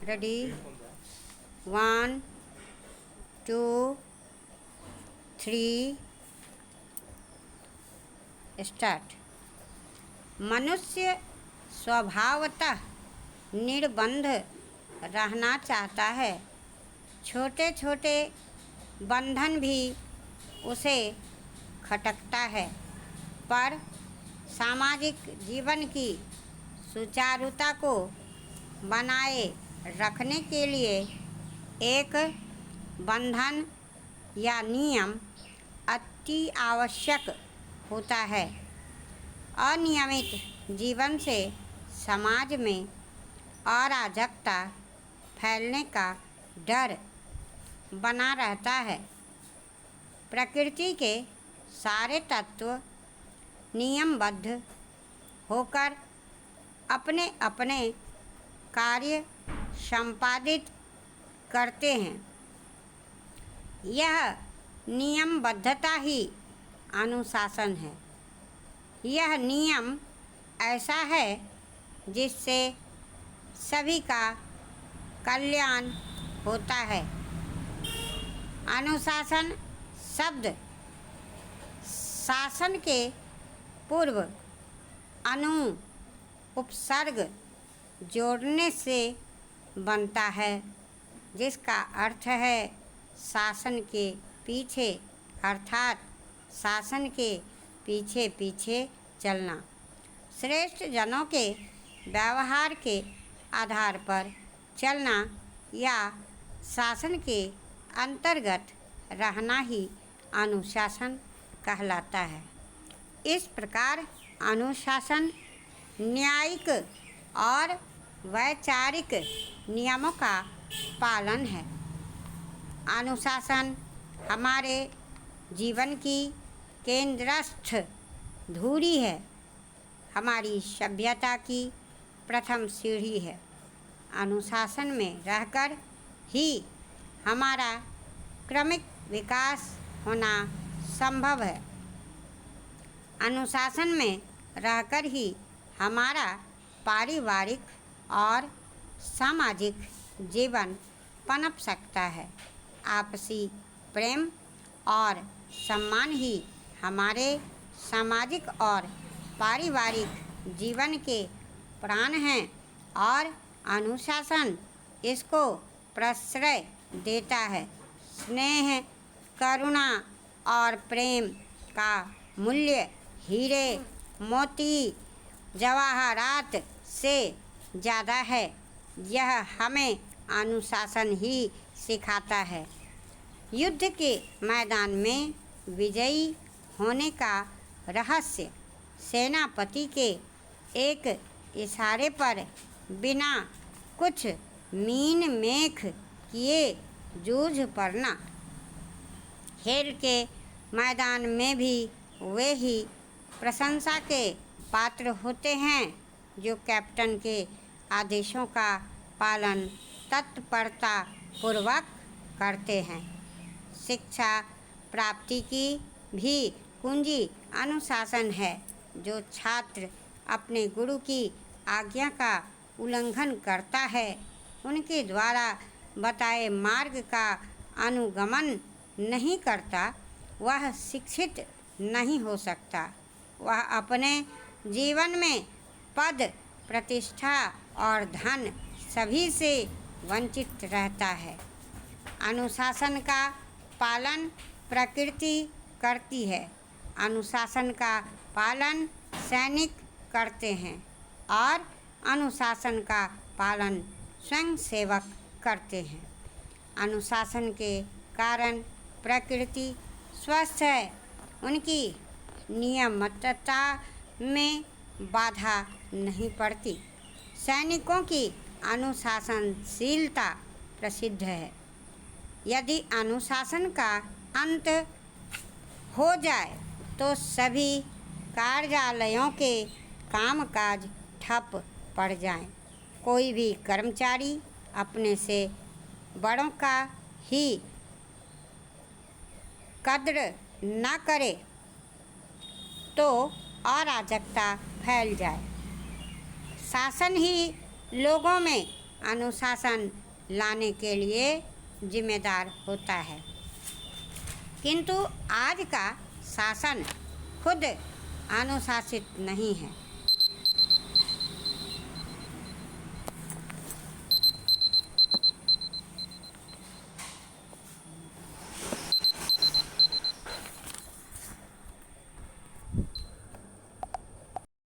Ready 1 2 3 start. मनुष्य स्वभावतः निर्बंध रहना चाहता है। छोटे छोटे बंधन भी उसे खटकता है, पर सामाजिक जीवन की सुचारुता को बनाए रखने के लिए एक बंधन या नियम अति आवश्यक होता है। अनियमित जीवन से समाज में अराजकता फैलने का डर बना रहता है। प्रकृति के सारे तत्व नियमबद्ध होकर अपने अपने कार्य संपादित करते हैं। यह नियमबद्धता ही अनुशासन है। यह नियम ऐसा है जिससे सभी का कल्याण होता है। अनुशासन शब्द शासन के पूर्व अनु उपसर्ग जोड़ने से बनता है, जिसका अर्थ है शासन के पीछे, अर्थात शासन के पीछे पीछे चलना। श्रेष्ठ जनों के व्यवहार के आधार पर चलना या शासन के अंतर्गत रहना ही अनुशासन कहलाता है। इस प्रकार अनुशासन न्यायिक और वैचारिक नियमों का पालन है। अनुशासन हमारे जीवन की केंद्रस्थ धुरी है, हमारी सभ्यता की प्रथम सीढ़ी है। अनुशासन में रहकर ही हमारा क्रमिक विकास होना संभव है। अनुशासन में रहकर ही हमारा पारिवारिक और सामाजिक जीवन पनप सकता है। आपसी प्रेम और सम्मान ही हमारे सामाजिक और पारिवारिक जीवन के प्राण हैं और अनुशासन इसको प्रश्रय देता है। स्नेह, करुणा और प्रेम का मूल्य हीरे मोती जवाहरात से ज़्यादा है। यह हमें अनुशासन ही सिखाता है। युद्ध के मैदान में विजयी होने का रहस्य सेनापति के एक इशारे पर बिना कुछ मीन मेख किए जूझ पड़ना। खेल के मैदान में भी वे ही प्रशंसा के पात्र होते हैं जो कैप्टन के आदेशों का पालन तत्परता पूर्वक करते हैं। शिक्षा प्राप्ति की भी कुंजी अनुशासन है। जो छात्र अपने गुरु की आज्ञा का उल्लंघन करता है, उनके द्वारा बताए मार्ग का अनुगमन नहीं करता, वह शिक्षित नहीं हो सकता। वह अपने जीवन में पद, प्रतिष्ठा और धन सभी से वंचित रहता है। अनुशासन का पालन प्रकृति करती है। अनुशासन का पालन सैनिक करते हैं और अनुशासन का पालन स्वयं सेवक करते हैं। अनुशासन के कारण प्रकृति स्वस्थ है। उनकी नियमितता में बाधा नहीं पड़ती। सैनिकों की अनुशासनशीलता प्रसिद्ध है। यदि अनुशासन का अंत हो जाए तो सभी कार्यालयों के कामकाज ठप पड़ जाएं। कोई भी कर्मचारी अपने से बड़ों का ही कद्र न करे तो अराजकता फैल जाए। शासन ही लोगों में अनुशासन लाने के लिए जिम्मेदार होता है। किंतु आज का शासन खुद अनुशासित नहीं है।